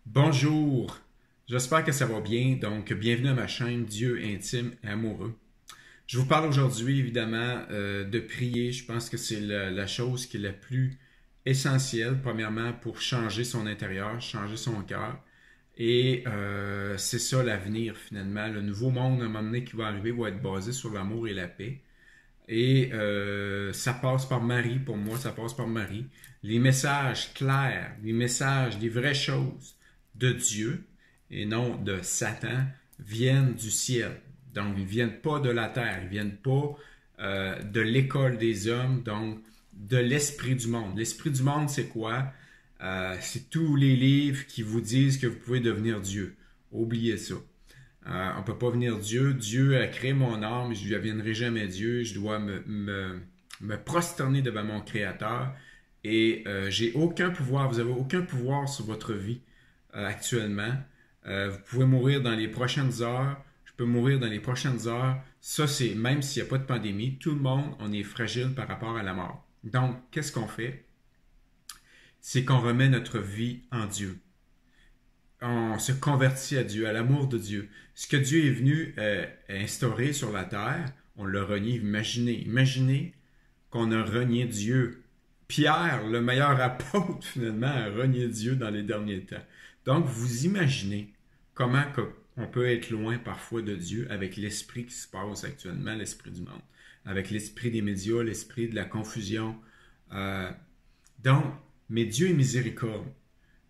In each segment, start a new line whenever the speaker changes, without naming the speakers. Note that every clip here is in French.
Bonjour, j'espère que ça va bien. Donc, bienvenue à ma chaîne Dieu intime et amoureux. Je vous parle aujourd'hui évidemment de prier. Je pense que c'est la chose qui est la plus essentielle, premièrement, pour changer son intérieur, changer son cœur. Et c'est ça l'avenir finalement. Le nouveau monde à un moment donné qui va arriver va être basé sur l'amour et la paix. Et ça passe par Marie, pour moi, ça passe par Marie. Les messages clairs, les messages, les vraies choses de Dieu et non de Satan viennent du ciel. Donc, ils ne viennent pas de la terre, ils ne viennent pas de l'école des hommes, donc de l'esprit du monde. L'esprit du monde, c'est quoi? C'est tous les livres qui vous disent que vous pouvez devenir Dieu. Oubliez ça. On ne peut pas venir Dieu. Dieu a créé mon âme, je ne deviendrai jamais Dieu. Je dois me prosterner devant mon Créateur. Et j'ai aucun pouvoir, vous n'avez aucun pouvoir sur votre vie actuellement. Vous pouvez mourir dans les prochaines heures. Je peux mourir dans les prochaines heures. Ça, c'est même s'il n'y a pas de pandémie, tout le monde, on est fragile par rapport à la mort. Donc, qu'est-ce qu'on fait? C'est qu'on remet notre vie en Dieu. On se convertit à Dieu, à l'amour de Dieu. Ce que Dieu est venu instaurer sur la terre, on l'a renié. Imaginez qu'on a renié Dieu. Pierre, le meilleur apôtre, finalement, a renié Dieu dans les derniers temps. Donc, vous imaginez comment on peut être loin parfois de Dieu avec l'esprit qui se passe actuellement, l'esprit du monde, avec l'esprit des médias, l'esprit de la confusion. Euh, donc, mais Dieu est miséricorde.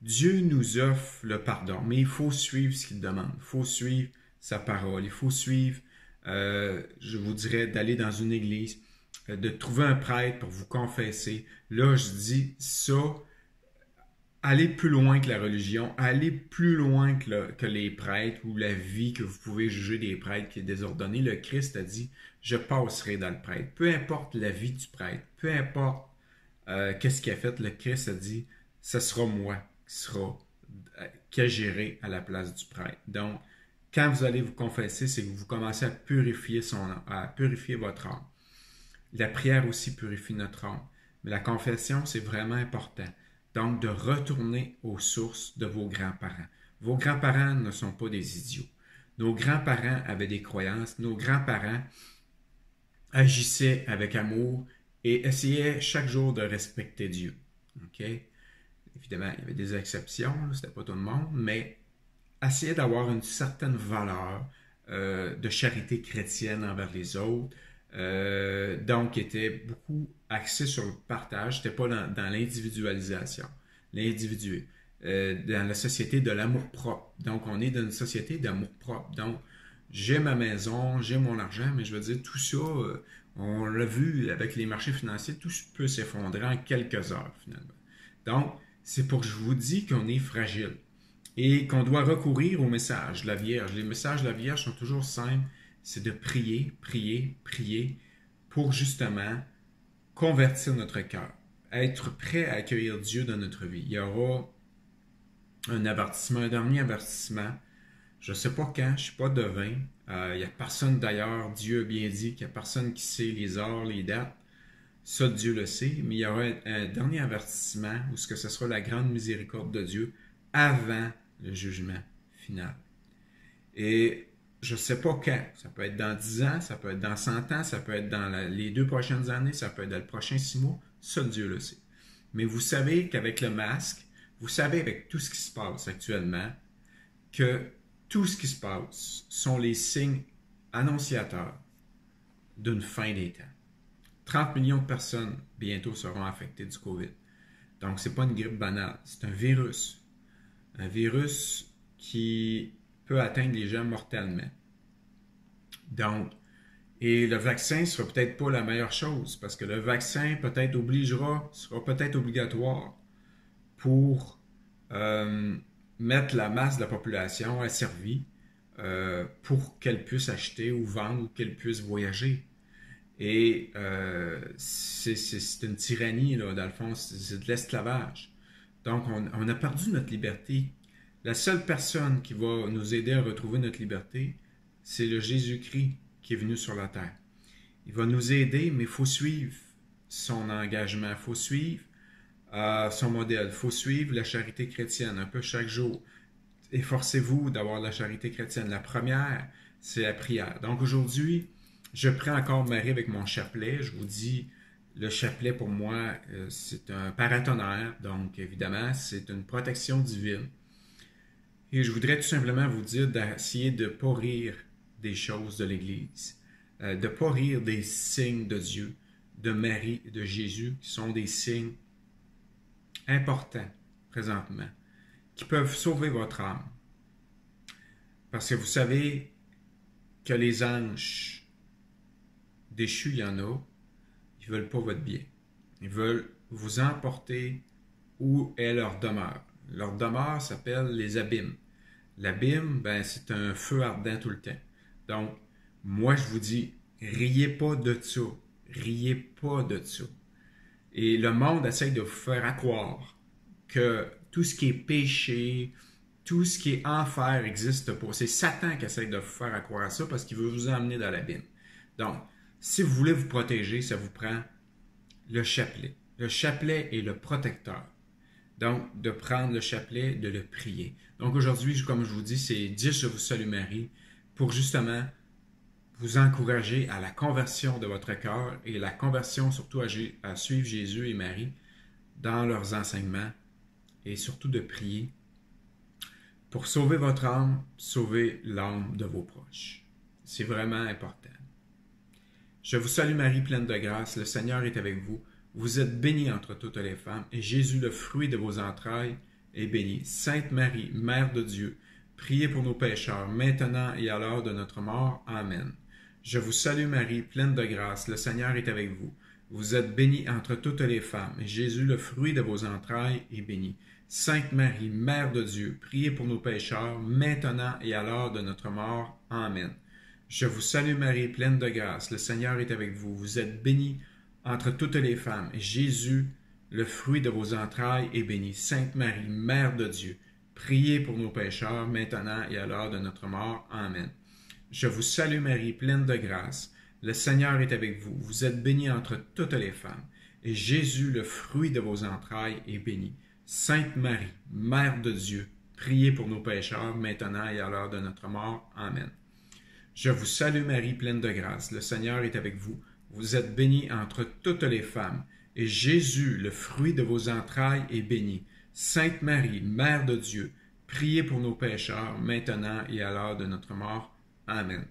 Dieu nous offre le pardon, mais il faut suivre ce qu'il demande. Il faut suivre sa parole. Il faut suivre, je vous dirais, d'aller dans une église, de trouver un prêtre pour vous confesser. Là, je dis ça, allez plus loin que la religion, allez plus loin que les prêtres ou la vie que vous pouvez juger des prêtres qui est désordonnée. Le Christ a dit, je passerai dans le prêtre. Peu importe la vie du prêtre, peu importe qu'est-ce qu'il a fait, le Christ a dit, ce sera moi qui agirait à la place du prêtre. Donc, quand vous allez vous confesser, c'est que vous commencez à purifier votre âme. La prière aussi purifie notre âme. Mais la confession, c'est vraiment important. Donc, de retourner aux sources de vos grands-parents. Vos grands-parents ne sont pas des idiots. Nos grands-parents avaient des croyances. Nos grands-parents agissaient avec amour et essayaient chaque jour de respecter Dieu. OK? Évidemment, il y avait des exceptions, c'était pas tout le monde, mais essayer d'avoir une certaine valeur de charité chrétienne envers les autres, donc était beaucoup axé sur le partage, c'était pas dans l'individualisation, l'individu, dans la société de l'amour-propre. Donc, on est dans une société d'amour-propre. Donc, j'ai ma maison, j'ai mon argent, mais je veux dire, tout ça, on l'a vu avec les marchés financiers, tout peut s'effondrer en quelques heures, finalement. Donc, c'est pour que je vous dis qu'on est fragile et qu'on doit recourir au message de la Vierge. Les messages de la Vierge sont toujours simples. C'est de prier, prier, prier pour justement convertir notre cœur, être prêt à accueillir Dieu dans notre vie. Il y aura un avertissement, un dernier avertissement. Je ne sais pas quand, je ne suis pas devin. Il n'y a personne d'ailleurs, Dieu a bien dit qu'il n'y a personne qui sait les heures, les dates. Ça, Dieu le sait, mais il y aura un dernier avertissement où ce sera la grande miséricorde de Dieu avant le jugement final. Et je ne sais pas quand. Ça peut être dans 10 ans, ça peut être dans 100 ans, ça peut être dans les 2 prochaines années, ça peut être dans le prochain 6 mois. Ça, Dieu le sait. Mais vous savez qu'avec le masque, vous savez avec tout ce qui se passe actuellement, que tout ce qui se passe sont les signes annonciateurs d'une fin des temps. 30 millions de personnes bientôt seront affectées du COVID. Donc, ce n'est pas une grippe banale, c'est un virus. Un virus qui peut atteindre les gens mortellement. Donc, et le vaccin ne sera peut-être pas la meilleure chose, parce que le vaccin peut-être sera peut-être obligatoire pour mettre la masse de la population asservie pour qu'elle puisse acheter ou vendre ou qu'elle puisse voyager. Et c'est une tyrannie, là, dans le fond, c'est de l'esclavage. Donc, on a perdu notre liberté. La seule personne qui va nous aider à retrouver notre liberté, c'est le Jésus-Christ qui est venu sur la terre. Il va nous aider, mais il faut suivre son engagement, il faut suivre son modèle, il faut suivre la charité chrétienne un peu chaque jour. efforcez-vous d'avoir la charité chrétienne. La première, c'est la prière. Donc aujourd'hui, je prends encore Marie avec mon chapelet. Je vous dis, le chapelet pour moi, c'est un paratonnerre. Donc évidemment, c'est une protection divine. Et je voudrais tout simplement vous dire d'essayer de ne pas rire des choses de l'Église, de ne pas rire des signes de Dieu, de Marie et de Jésus, qui sont des signes importants présentement, qui peuvent sauver votre âme. Parce que vous savez que les anges déchus, il y en a, ils ne veulent pas votre bien. Ils veulent vous emporter où est leur demeure. Leur demeure s'appelle les abîmes. L'abîme, ben, c'est un feu ardent tout le temps. Donc, moi, je vous dis, riez pas de ça. Riez pas de ça. Et le monde essaie de vous faire croire que tout ce qui est péché, tout ce qui est enfer n'existe pas. C'est Satan qui essaie de vous faire croire à ça parce qu'il veut vous emmener dans l'abîme. Donc, si vous voulez vous protéger, ça vous prend le chapelet. Le chapelet est le protecteur. Donc, de prendre le chapelet, de le prier. Donc, aujourd'hui, comme je vous dis, c'est 10 Je vous salue Marie pour justement vous encourager à la conversion de votre cœur et la conversion surtout à suivre Jésus et Marie dans leurs enseignements et surtout de prier pour sauver votre âme, sauver l'âme de vos proches. C'est vraiment important. Je vous salue Marie, pleine de grâce, le Seigneur est avec vous. Vous êtes bénie entre toutes les femmes, et Jésus, le fruit de vos entrailles, est béni. Sainte Marie, Mère de Dieu, priez pour nos pécheurs, maintenant et à l'heure de notre mort. Amen. Je vous salue Marie, pleine de grâce, le Seigneur est avec vous. Vous êtes bénie entre toutes les femmes, et Jésus, le fruit de vos entrailles, est béni. Sainte Marie, Mère de Dieu, priez pour nos pécheurs, maintenant et à l'heure de notre mort. Amen. Je vous salue Marie, pleine de grâce, le Seigneur est avec vous. Vous êtes bénie entre toutes les femmes, et Jésus, le fruit de vos entrailles, est béni. Sainte Marie, Mère de Dieu, priez pour nos pécheurs, maintenant et à l'heure de notre mort. Amen. Je vous salue Marie, pleine de grâce, le Seigneur est avec vous. Vous êtes bénie entre toutes les femmes, et Jésus, le fruit de vos entrailles, est béni. Sainte Marie, Mère de Dieu, priez pour nos pécheurs, maintenant et à l'heure de notre mort. Amen. Je vous salue Marie, pleine de grâce, le Seigneur est avec vous. Vous êtes bénie entre toutes les femmes, et Jésus, le fruit de vos entrailles, est béni. Sainte Marie, Mère de Dieu, priez pour nos pécheurs, maintenant et à l'heure de notre mort. Amen.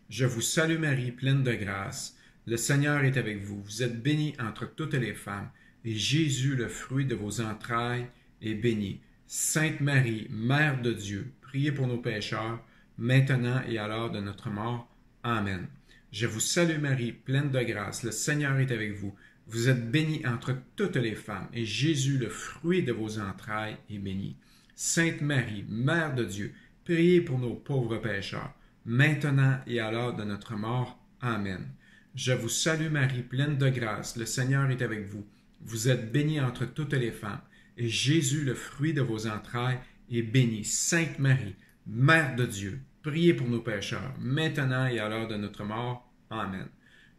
Je vous salue Marie, pleine de grâce, le Seigneur est avec vous. Vous êtes bénie entre toutes les femmes, et Jésus, le fruit de vos entrailles, est béni. Sainte Marie, Mère de Dieu, priez pour nos pécheurs, maintenant et à l'heure de notre mort. Amen. Je vous salue Marie, pleine de grâce, le Seigneur est avec vous. Vous êtes bénie entre toutes les femmes, et Jésus, le fruit de vos entrailles, est béni. Sainte Marie, Mère de Dieu, priez pour nos pauvres pécheurs, maintenant et à l'heure de notre mort. Amen. Je vous salue Marie, pleine de grâce, le Seigneur est avec vous. Vous êtes bénie entre toutes les femmes, et Jésus, le fruit de vos entrailles, est béni. Sainte Marie, Mère de Dieu, priez pour nos pécheurs, maintenant et à l'heure de notre mort. Amen.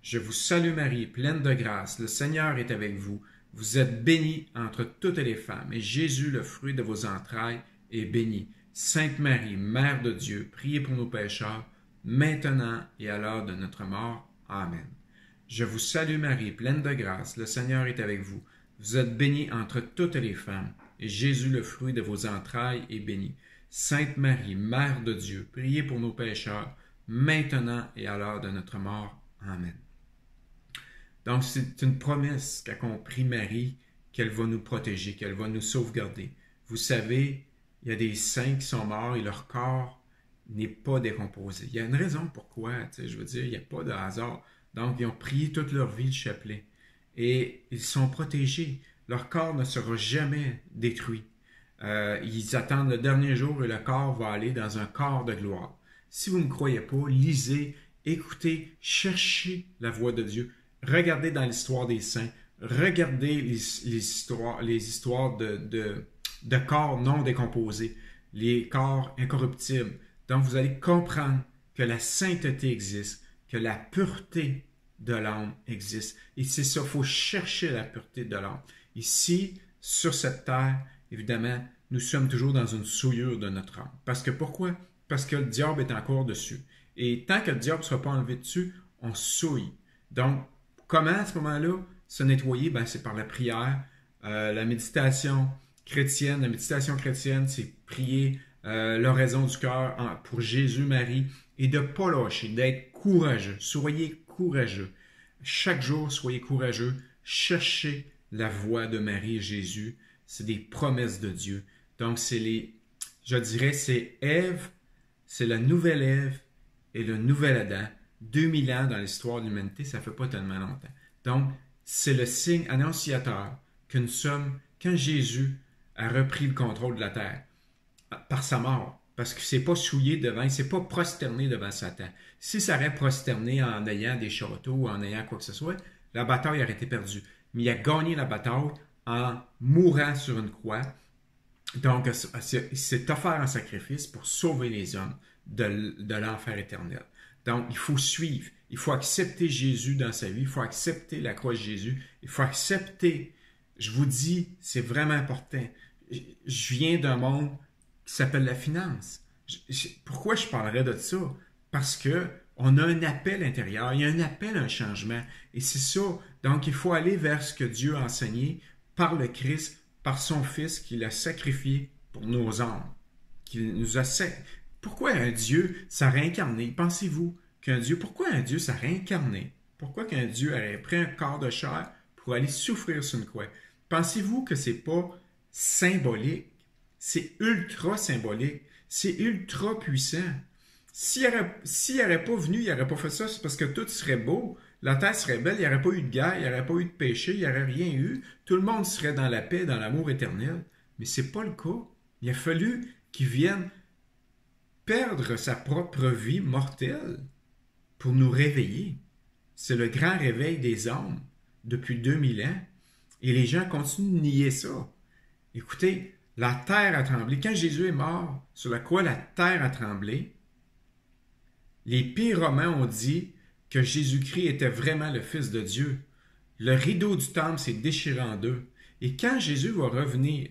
Je vous salue Marie, pleine de grâce, le Seigneur est avec vous. Vous êtes bénie entre toutes les femmes, et Jésus, le fruit de vos entrailles, est béni. Sainte Marie, Mère de Dieu, priez pour nos pécheurs, maintenant et à l'heure de notre mort. Amen. Je vous salue Marie, pleine de grâce, le Seigneur est avec vous. Vous êtes bénie entre toutes les femmes, et Jésus, le fruit de vos entrailles, est béni. Sainte Marie, Mère de Dieu, priez pour nos pécheurs, maintenant et à l'heure de notre mort. Amen. Donc, c'est une promesse qu'a compris Marie, qu'elle va nous protéger, qu'elle va nous sauvegarder. Vous savez, il y a des saints qui sont morts et leur corps n'est pas décomposé. Il y a une raison pourquoi, je veux dire, il n'y a pas de hasard. Donc, ils ont prié toute leur vie le chapelet. Et ils sont protégés. Leur corps ne sera jamais détruit. Ils attendent le dernier jour et le corps va aller dans un corps de gloire. Si vous ne croyez pas, lisez, écoutez, cherchez la voix de Dieu. Regardez dans l'histoire des saints. Regardez les histoires de corps non décomposés, les corps incorruptibles. Donc, vous allez comprendre que la sainteté existe, que la pureté de l'âme existe. Et c'est ça, il faut chercher la pureté de l'âme. Ici, sur cette terre, évidemment, nous sommes toujours dans une souillure de notre âme. Parce que pourquoi? Parce que le diable est encore dessus. Et tant que le diable ne sera pas enlevé dessus, on souille. Donc, comment à ce moment-là se nettoyer? Ben, c'est par la prière, la méditation chrétienne. La méditation chrétienne, c'est prier l'oraison du cœur pour Jésus, Marie, et de ne pas lâcher, d'être courageux. Soyez courageux. Chaque jour, soyez courageux. Cherchez la voix de Marie et Jésus. C'est des promesses de Dieu. Donc, je dirais, c'est Ève, c'est la nouvelle Ève et le nouvel Adam. 2000 ans dans l'histoire de l'humanité, ça ne fait pas tellement longtemps. Donc, c'est le signe annonciateur que nous sommes quand Jésus a repris le contrôle de la terre par sa mort. Parce qu'il ne s'est pas souillé devant, il ne s'est pas prosterné devant Satan. Si ça aurait prosterné en ayant des châteaux ou en ayant quoi que ce soit, la bataille aurait été perdue. Mais il a gagné la bataille en mourant sur une croix. Donc, il s'est offert en sacrifice pour sauver les hommes de l'enfer éternel. Donc, il faut suivre. Il faut accepter Jésus dans sa vie. Il faut accepter la croix de Jésus. Il faut accepter. Je vous dis, c'est vraiment important. Je viens d'un monde qui s'appelle la finance. Pourquoi je parlerais de ça? Parce que on a un appel intérieur, il y a un appel à un changement. Et c'est ça. Donc, il faut aller vers ce que Dieu a enseigné par le Christ, par son Fils qu'il a sacrifié pour nos âmes. Pourquoi un Dieu s'est réincarné? Pensez-vous pourquoi un Dieu s'est réincarné? Pourquoi qu'un Dieu aurait pris un corps de chair pour aller souffrir sur une croix? Pensez-vous que c'est pas symbolique? C'est ultra symbolique. C'est ultra puissant. S'il n'aurait pas venu, il n'aurait pas fait ça, c'est parce que tout serait beau, la terre serait belle, il n'y aurait pas eu de guerre, il n'y aurait pas eu de péché, il n'y aurait rien eu. Tout le monde serait dans la paix, dans l'amour éternel. Mais ce n'est pas le cas. Il a fallu qu'il vienne perdre sa propre vie mortelle pour nous réveiller. C'est le grand réveil des âmes depuis 2000 ans. Et les gens continuent de nier ça. Écoutez, la terre a tremblé. Quand Jésus est mort sur la croix, la terre a tremblé. Les pires Romains ont dit que Jésus-Christ était vraiment le Fils de Dieu. Le rideau du temple s'est déchiré en deux. Et quand Jésus va revenir,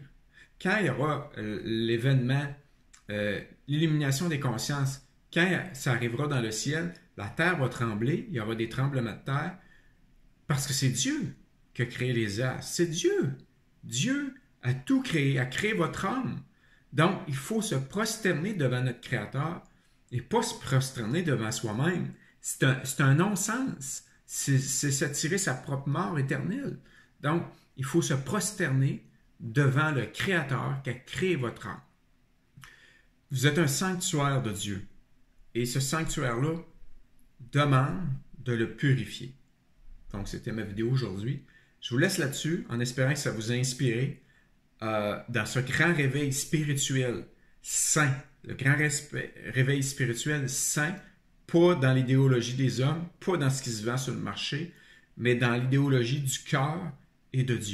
quand il y aura l'événement, l'illumination des consciences, quand ça arrivera dans le ciel, la terre va trembler, il y aura des tremblements de terre, parce que c'est Dieu qui a créé les astres. C'est Dieu. Dieu a tout créé, a créé votre âme. Donc, il faut se prosterner devant notre Créateur et pas se prosterner devant soi-même. C'est un non-sens. C'est s'attirer sa propre mort éternelle. Donc, il faut se prosterner devant le Créateur qui a créé votre âme. Vous êtes un sanctuaire de Dieu. Et ce sanctuaire-là demande de le purifier. Donc, c'était ma vidéo aujourd'hui. Je vous laisse là-dessus en espérant que ça vous a inspiré dans ce grand réveil spirituel saint. Le grand réveil spirituel saint, pas dans l'idéologie des hommes, pas dans ce qui se vend sur le marché, mais dans l'idéologie du cœur et de Dieu.